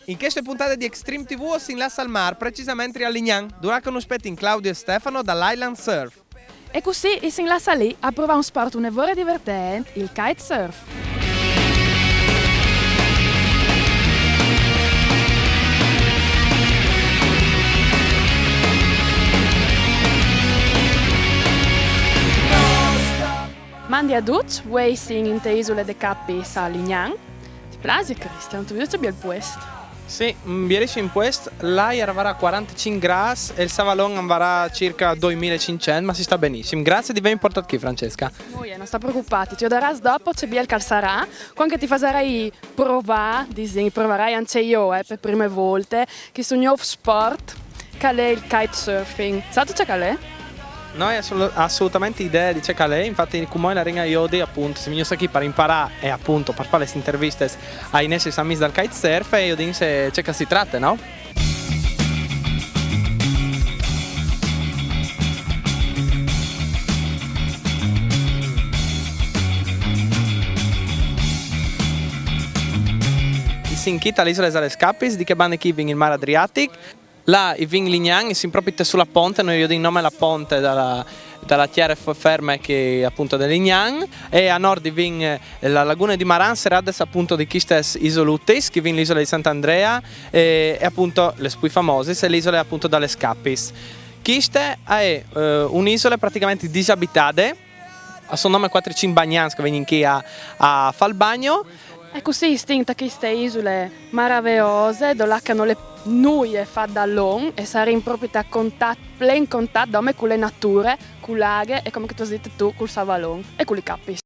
In queste puntate di Extreme TV si inlassa al mar, precisamente a Lignan, durante uno spetting Claudio e Stefano dall'Island Surf. E così si inlassa lì a provare un sport un'evore e divertente, il kitesurf. Mandi a Dutch, racing in te isole de Cappis a Lignan. Ti piace, Cristian? Tu vedi il puesto? Sì, ieri in questo, l'aria arriverà a 45 gradi e il savalone andrà a circa 2500, ma si sta benissimo. Grazie di aver portato qui, Francesca. Non sta preoccupati, ti darai dopo, c'è il calzarà, quando ti farai provare, proverai anche io per prime volte, che sono nuovo sport, che è il kitesurfing. Sai che è? Noi assolutamente idea di c'è lei, infatti come la ringa io appunto se mi qui per imparare e appunto per fare le interviste ai nostri amici dal kitesurf e io dico se c'è che si tratta, no? Si inchita all'isola delle Scapis di che bande chi in il mare Adriatico. Là i vin Lignan e si proprio sulla ponte, noi io dico nome la ponte dalla terra ferma che appunto del Lignan e a nord i vin la laguna di Maran serades appunto di Kistes Isolutis che vin l'isola di Sant'Andrea e appunto le spui famose e l'isola appunto dalle Scapis. Kiste è un'isola praticamente disabitata, a suo nome 4-5 bagnans che vengono qui a fare il bagno. È così istinta che queste isole meravigliose, dove hanno le nuie fatte dall'on e sarei in proprietà contatto, plen contatto con le nature, con l'aghe e come tu hai detto tu, con il savalone e con i cappi.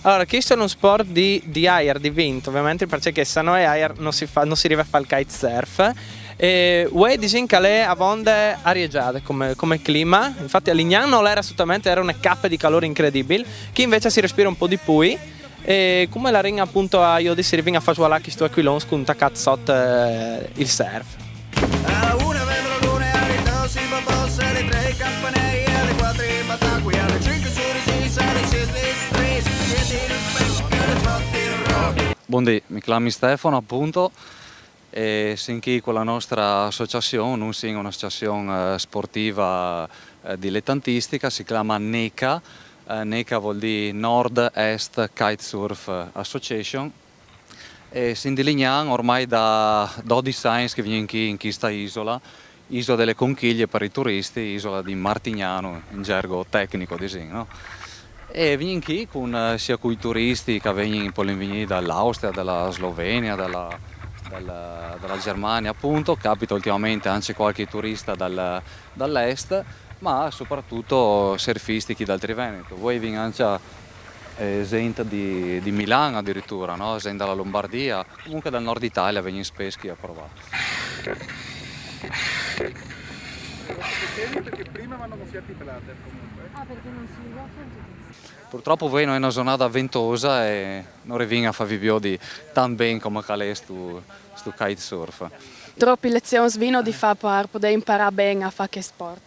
Allora, questo è uno sport di air, di vento, ovviamente perché se no è air non si arriva a fare il kitesurf. E dicono che è a vonde arieggiate come clima, infatti a Lignan non era assolutamente, era una cappa di calore incredibile, che invece si respira un po' di più. E come la ringa appunto a Iodi si arriva a fare sulla che sto aquilons con taccat sotto il surf. Una vetrolone alle dosi, ma posso alle 3 campanelle, alle 4 battaglie, alle 5 surisi, alle 6 stress, siete il pesca, le fatti il rock. Buondì, mi chiamo Stefano appunto e sin qui con la nostra associazione, non siamo un'associazione sportiva dilettantistica, si chiama NECA. NECA vuol dire Nord Est Kitesurf Association e sin di Lignan ormai da 12 anni che viene qui in questa isola delle conchiglie per i turisti, isola di Martignano in gergo tecnico no? E viene qui con sia con i turisti che vengono dall'Austria, dalla Slovenia, dalla Germania appunto, capita ultimamente anche qualche turista dall'est, ma soprattutto surfisti chi dal Triveneto. Voi venite anche gente di Milano addirittura, no? Gente dalla Lombardia, comunque dal nord Italia vengono spesso a provare. Perché prima vanno gonfiati per l'altro comunque. Ah, perché non si va Purtroppo voi non è una giornata ventosa e non riviene a farvi biodi tan bene come calè stu kitesurf. Troppe lezioni svino di fa per poter imparare bene a fare che sport.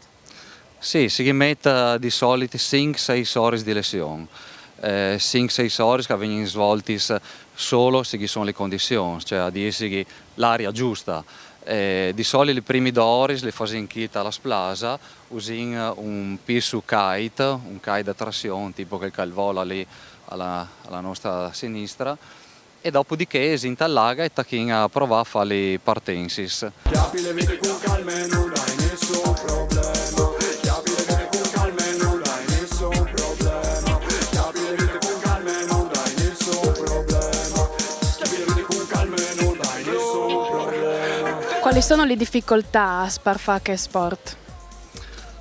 Sì, si mette di solito 5-6 ore di lezione. 5-6 ore che vengono svolti solo se ci sono le condizioni, cioè a dirsi l'aria giusta. Di solito le prime 2 ore le fasi in chita alla splasa usano un piso kite, un kite da trazione tipo che vola lì alla nostra sinistra e dopodiché si intallaga e tacchino a provare a fare le partensis. Chiappi le vite con calma e non hai nessun problema. Chiappi le vite con calma e non hai nessun problema. Chiappi le vite con calma e non hai nessun problema. Chiappi le vite con calma e non hai nessun problema. Quali sono le difficoltà per fare che sport?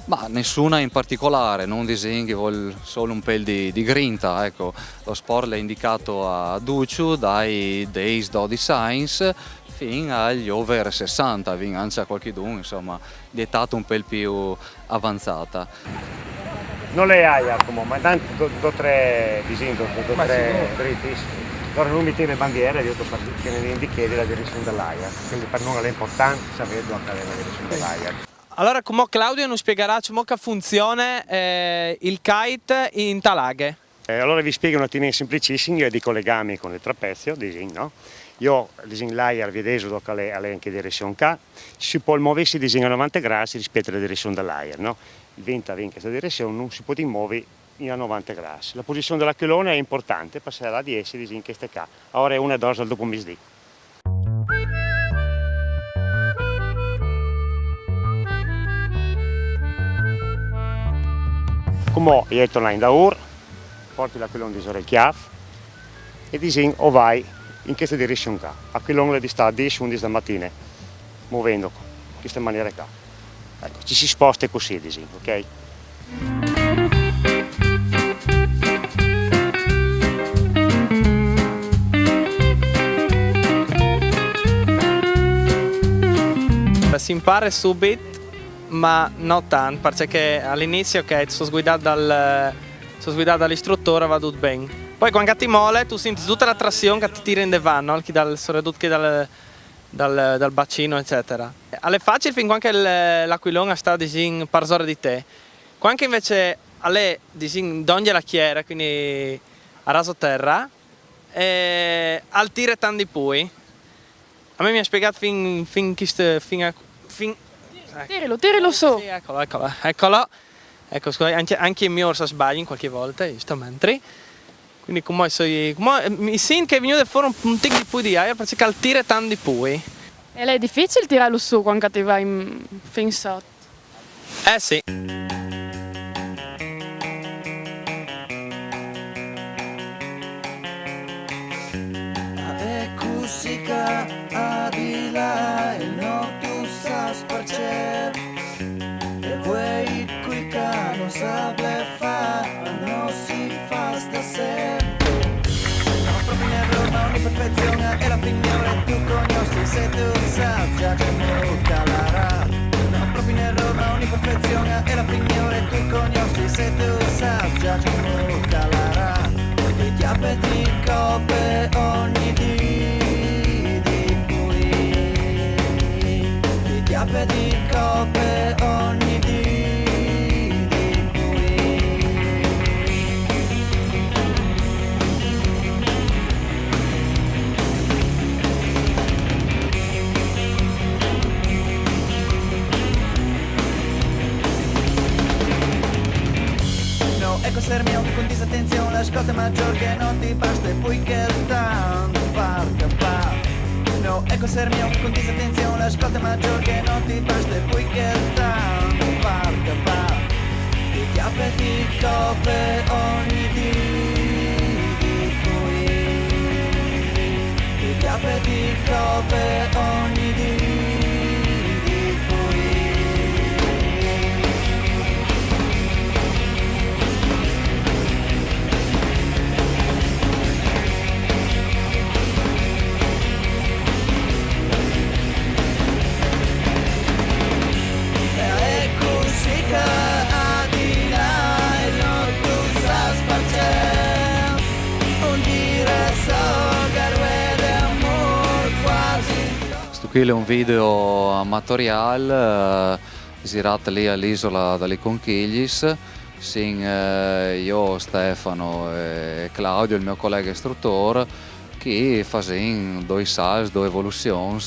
Ma nessuna in particolare, non disegni, vuole solo un pel di grinta, ecco. Lo sport è indicato a Duccio dai 12 Science fino agli over 60, anche a qualcuno, insomma, di età un pel più avanzata. Non le hai comunque, ma tanto do tre disegni, do tre dritti. Allora non mi tiene bandiera, io che ne indichi la direzione dell'aria, quindi per noi è importante sapere dove è la direzione dell'aria. Allora, come Claudio non spiegherà come funziona il kite in talaghe. Allora vi spiego un attimo semplicissimo, io dico legami con il trapezio, no? Io disegno l'aria vedo che è anche direzione K, si può muoversi disegno a 90 gradi rispetto alla direzione dell'aria, no? Il vento va in questa direzione, non si può muovere a 90 gradi. La posizione dell'aquilone è importante, passerà di essere in questa K. Ora è una dose al dopo misdì. Come io torno in daur, porti l'aquilone di orecchiaf e disegno o vai in questa direzione qua. L'aquilone di sta a 10-11 da mattina, muovendo in questa maniera qua. Ecco, ci si sposta così, disegno, ok? Si impara subito, ma non tanto, perché all'inizio sono guidato dall'istruttore, va tutto bene. Poi quando ti mole, tu senti tutta la trazione che ti tira in devan, soprattutto dal bacino, eccetera. Alle facili fin quando l'aquilone sta in parzore di te. Quando invece alle donde la chiera, quindi a raso terra, al tire tanti pui. A me mi ha spiegato Tirilo su. Sì, eccolo. Ecco, scusa, anche il mio orso sbaglia in qualche volta, giustamente. Quindi mi sento che è venuto fuori un tic di pui di aria perché al tire tanti pui. E è difficile tirarlo su quando ti vai fin sotto. Sì. Música a di là e non tu sai sparcer e vuoi qui che non sa fa non si fa stasera non proprio un errore ma ogni perfezione è la finire tu conosci se tu sai già che non calerà non proprio un errore ma ogni perfezione è la finire tu conosci se tu sai già che non calerà e ti appeti coppe ogni dì ti appeti coppe ogni dì di cui no, ecco sermi con disattenzione la scotta maggior che non ti basta e poi che il tanto far capare no, ecco sermi con disattenzione la scotta maggior che non ti basta e poi che il tanto far capare ti appeti coppe ogni dì di cui ti appeti coppe ogni dì di cui Qui è un video amatoriale girato lì all'isola dalle Conchiglis. Io, Stefano e Claudio, il mio collega istruttore, che fanno due salti, due evoluzioni.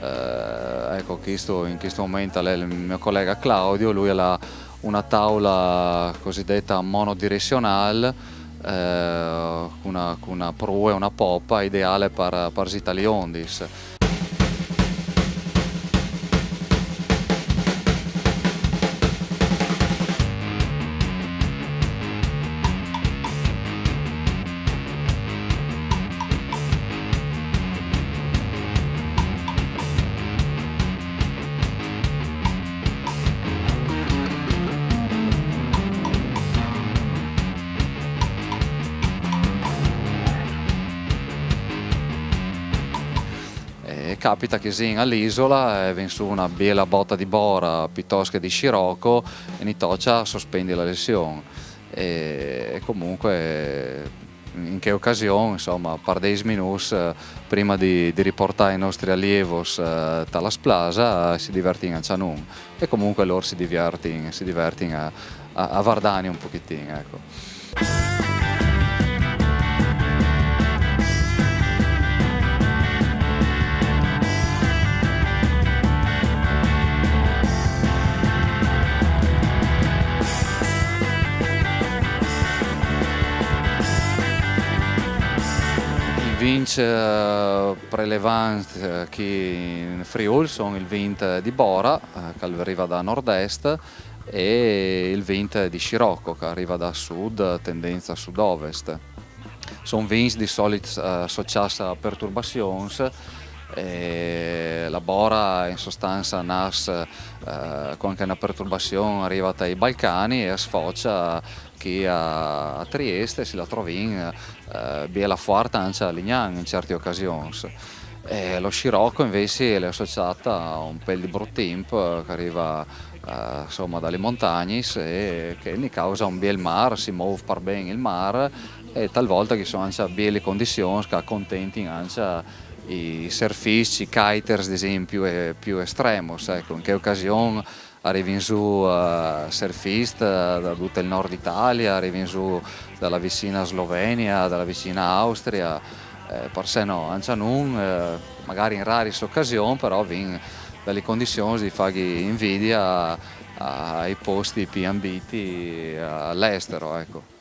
Ecco, in questo momento è il mio collega Claudio, lui ha una tavola cosiddetta monodirezionale, una prua e una poppa ideale per gli italiondis. Capita che sia all'isola e viene su una bella botta di bora piuttosto che di scirocco e ni toccia sospendi la lesione e comunque in che occasione, insomma, per 10 minuti prima di riportare i nostri allievi dalla splasa si divertono a non e comunque loro si divertono a guardare un pochettino, ecco. Vince prelevante qui in Friuli sono il Vint di Bora, che arriva da nord-est, e il Vint di Scirocco, che arriva da sud, tendenza sud-ovest. Sono vinti di solito associati a perturbazioni. La Bora in sostanza nasce con anche una perturbazione arrivata ai Balcani e sfocia qui a Trieste, si la trova in Biela Forte anche a Lignano in certe occasioni. Lo Scirocco invece è associata a un pel di bruttimp che arriva insomma dalle montagne e che ne causa un bel mare, si muove per bene il mare e talvolta che sono anche belle condizioni che accontentino anche i surfisti, i kiters ad esempio più estremos, ecco, in che occasione arrivi su surfist da tutto il nord Italia, arrivi su dalla vicina Slovenia, dalla vicina Austria, per se no, anche non, magari in rare occasioni, però vin dalle condizioni di fare invidia ai posti più ambiti all'estero, ecco.